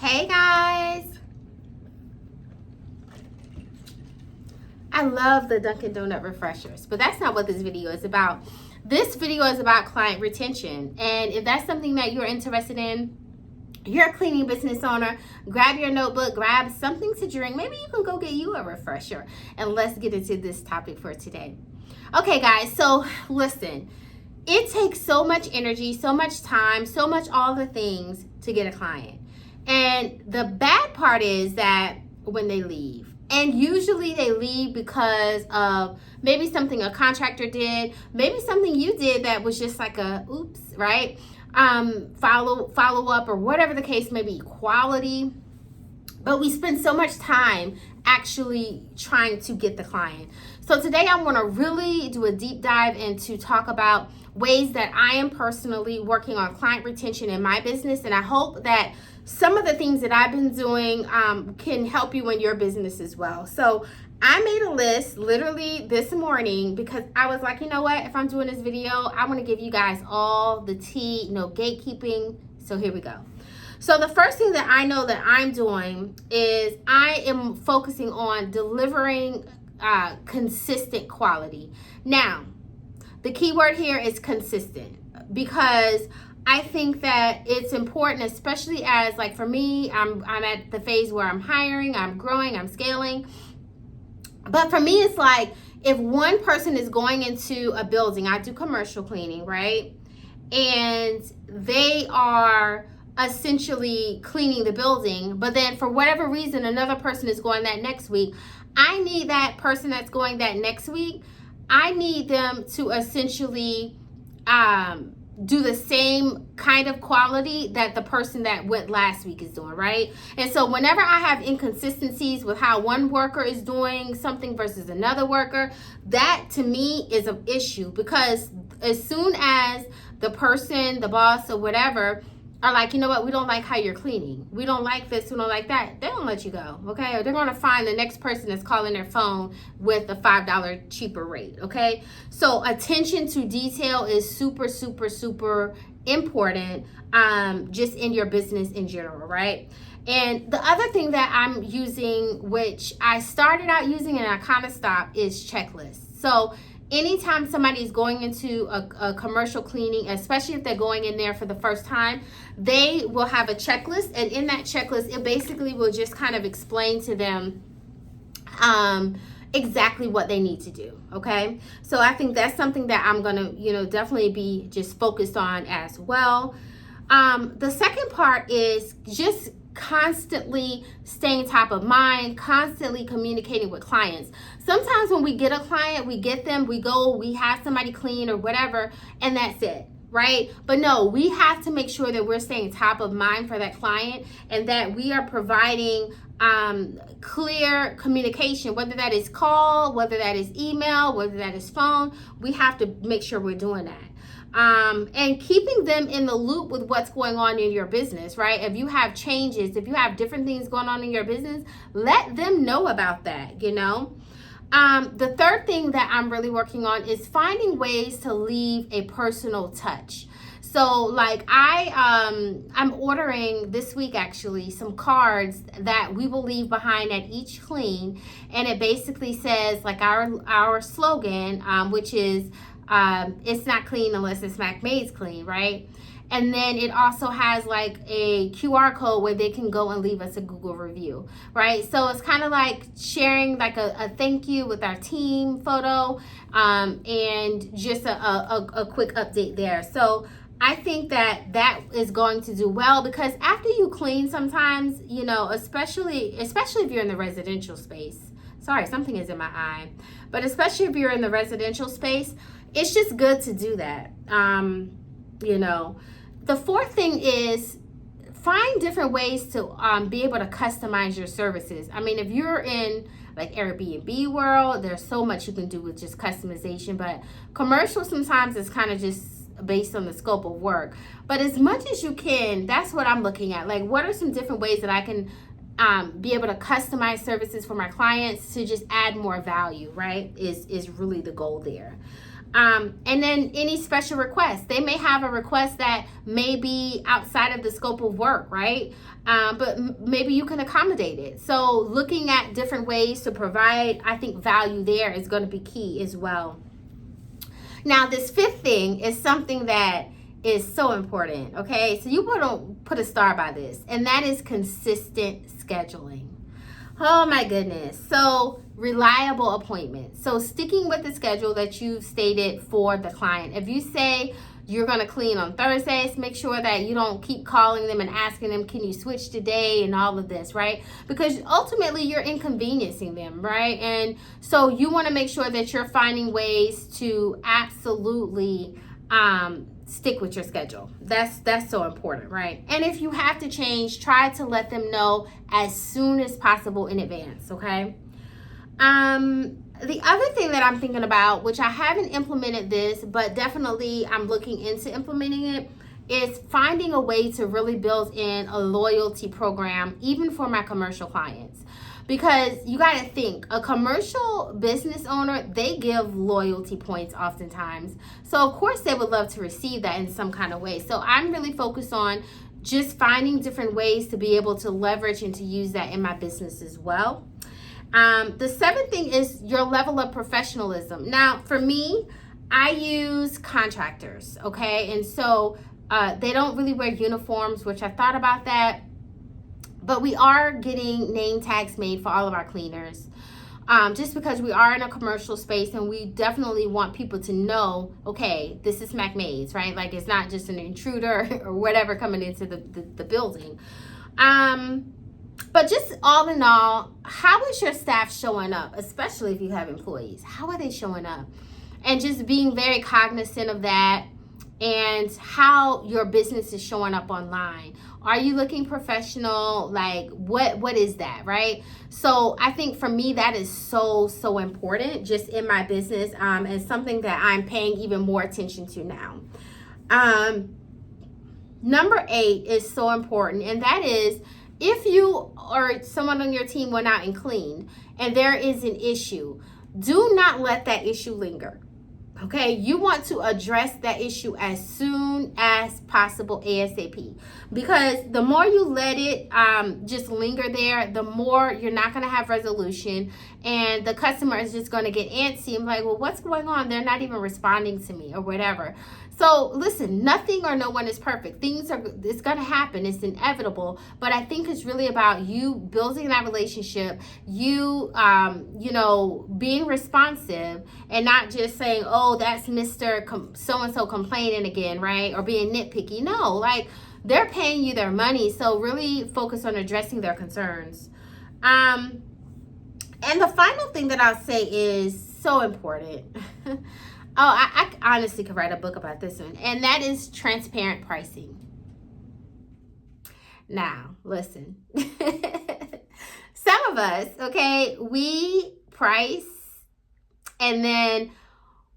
Hey guys, I love the Dunkin' Donut refreshers, but that's not what this video is about. This video is about client retention, and if that's something that you're interested in, you're a cleaning business owner, grab your notebook, grab something to drink. Maybe you can go get you a refresher, and let's get into this topic for today. Okay guys, so listen, it takes so much energy, so much time, so much all the things to get a client. And the bad part is that when they leave, and usually they leave because of maybe something a contractor did, maybe something you did that was just like a oops, right? Follow up or whatever the case may be, quality. But we spend so much time actually trying to get the client. So today I want to really do a deep dive into talk about ways that I am personally working on client retention in my business. And I hope that some of the things that I've been doing can help you in your business as well. So I made a list literally this morning because I was like, you know what? If I'm doing this video, I want to give you guys all the tea, no gatekeeping. So here we go. So the first thing that I know that I'm doing is I am focusing on delivering consistent quality. Now, the key word here is consistent, because I think that it's important, especially as, like, for me, I'm at the phase where I'm hiring, I'm growing, I'm scaling. But for me, it's like if one person is going into a building, I do commercial cleaning, right? And they are essentially cleaning the building, but then for whatever reason another person is going that next week. I need that person that's going that next week, I need them to essentially do the same kind of quality that the person that went last week is doing, right? And so whenever I have inconsistencies with how one worker is doing something versus another worker, that to me is an issue, because as soon as the person, the boss or whatever are like, you know what, we don't like how you're cleaning, we don't like this, we don't like that, they don't let you go, okay? Or they're going to find the next person that's calling their phone with a $5 cheaper rate, okay? So attention to detail is super, super, super important, just in your business in general, right? And the other thing that I'm using, which I started out using and I kind of stopped, is checklists. So anytime somebody is going into a commercial cleaning, especially if they're going in there for the first time, they will have a checklist. And in that checklist, it basically will just kind of explain to them exactly what they need to do, okay? So I think that's something that I'm going to, definitely be just focused on as well. The second part is just constantly staying top of mind, constantly communicating with clients. Sometimes when we get a client, we get them, we go, we have somebody clean or whatever, and that's it, right? But no, we have to make sure that we're staying top of mind for that client and that we are providing clear communication, whether that is call, whether that is email, whether that is phone. We have to make sure we're doing that. And keeping them in the loop with what's going on in your business, right? If you have changes, if you have different things going on in your business, let them know about that, The third thing that I'm really working on is finding ways to leave a personal touch. So like I'm ordering this week actually some cards that we will leave behind at each clean, and it basically says like our slogan, which is it's not clean unless it's Mac Made's clean, right? And then it also has like a QR code where they can go and leave us a Google review, right? So it's kind of like sharing like a thank you with our team photo, and just a quick update there. So I think that is going to do well, because after you clean sometimes, especially if you're in the residential space, sorry, something is in my eye, but especially if you're in the residential space, it's just good to do that. The fourth thing is find different ways to be able to customize your services. I mean, if you're in like Airbnb world, there's so much you can do with just customization, but commercial sometimes is kind of just based on the scope of work. But as much as you can, that's what I'm looking at. Like, what are some different ways that I can be able to customize services for my clients to just add more value, right? Is really the goal there. And then any special requests. They may have a request that may be outside of the scope of work, right? But maybe you can accommodate it. So looking at different ways to provide, I think, value there is going to be key as well. Now, this fifth thing is something that is so important, okay? So you want to put a star by this, and that is consistent scheduling. Oh my goodness. So reliable appointments. So sticking with the schedule that you've stated for the client. If you say you're going to clean on Thursdays, make sure that you don't keep calling them and asking them, can you switch today and all of this, right? Because ultimately you're inconveniencing them, right? And so you want to make sure that you're finding ways to absolutely stick with your schedule. That's so important, right? And if you have to change, try to let them know as soon as possible in advance, okay? The other thing that I'm thinking about, which I haven't implemented this, but definitely I'm looking into implementing it, is finding a way to really build in a loyalty program, even for my commercial clients. Because you got to think, a commercial business owner, they give loyalty points oftentimes. So of course they would love to receive that in some kind of way. So I'm really focused on just finding different ways to be able to leverage and to use that in my business as well. The seventh thing is your level of professionalism. Now, for me, I use contractors, okay? And so they don't really wear uniforms, which I thought about that. But we are getting name tags made for all of our cleaners, just because we are in a commercial space and we definitely want people to know, okay, this is McMaid's, right? Like it's not just an intruder or whatever coming into the building. But just all in all, how is your staff showing up, especially if you have employees? How are they showing up? And just being very cognizant of that and how your business is showing up online. Are you looking professional? Like what is that, right? So I think for me, that is so important just in my business, and something that I'm paying even more attention to now. Number 8 is so important, and that is if you or someone on your team went out and cleaned and there is an issue, do not let that issue linger. Okay, you want to address that issue as soon as possible, ASAP. Because the more you let it just linger there, the more you're not going to have resolution. And the customer is just going to get antsy and like, well, what's going on? They're not even responding to me or whatever. So listen, nothing or no one is perfect. It's going to happen. It's inevitable. But I think it's really about you building that relationship, you being responsive and not just saying, oh, that's Mr. So-and-so complaining again, right? Or being nitpicky. No, like they're paying you their money. So really focus on addressing their concerns. And the final thing that I'll say is so important. I honestly could write a book about this one. And that is transparent pricing. Now, listen. Some of us, okay, we price and then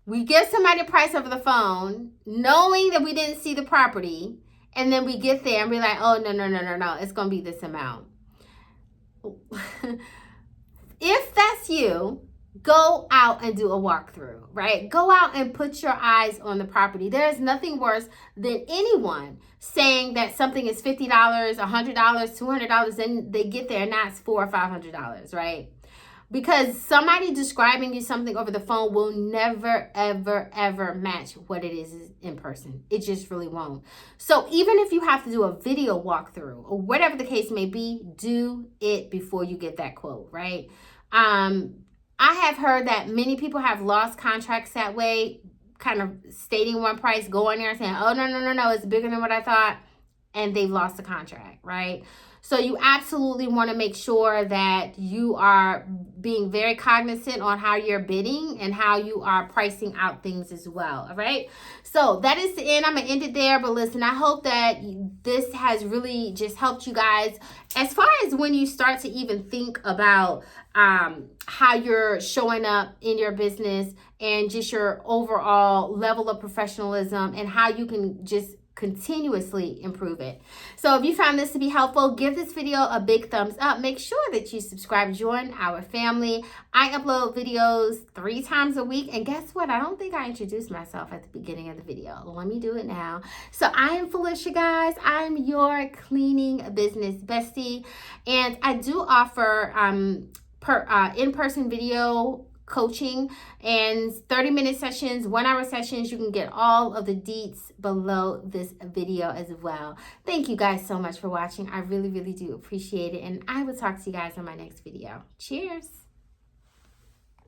we give somebody a price over the phone knowing that we didn't see the property. And then we get there and be like, oh, no. It's going to be this amount. If that's you, go out and do a walkthrough, right? Go out and put your eyes on the property. There's nothing worse than anyone saying that something is $50, $100, $200, and they get there and now it's $400 or $500, right? Because somebody describing you something over the phone will never, ever match what it is in person. It just really won't. So even if you have to do a video walkthrough or whatever the case may be, do it before you get that quote, right? I have heard that many people have lost contracts that way, kind of stating one price, going there and saying, oh, no, it's bigger than what I thought, and they've lost the contract, right? So you absolutely want to make sure that you are being very cognizant on how you're bidding and how you are pricing out things as well, all right? So that is the end. I'm going to end it there. But listen, I hope that this has really just helped you guys as far as when you start to even think about how you're showing up in your business and just your overall level of professionalism and how you can just continuously improve it. So if you found this to be helpful, give this video a big thumbs up. Make sure that you subscribe, join our family. I upload videos 3 times a week. And guess what? I don't think I introduced myself at the beginning of the video. Let me do it now. So I am Felicia, guys. I'm your cleaning business bestie. And I do offer in-person video coaching and 30-minute sessions, 1-hour sessions. You can get all of the deets below this video as well. Thank you guys so much for watching. I really, really do appreciate it. And I will talk to you guys on my next video. Cheers.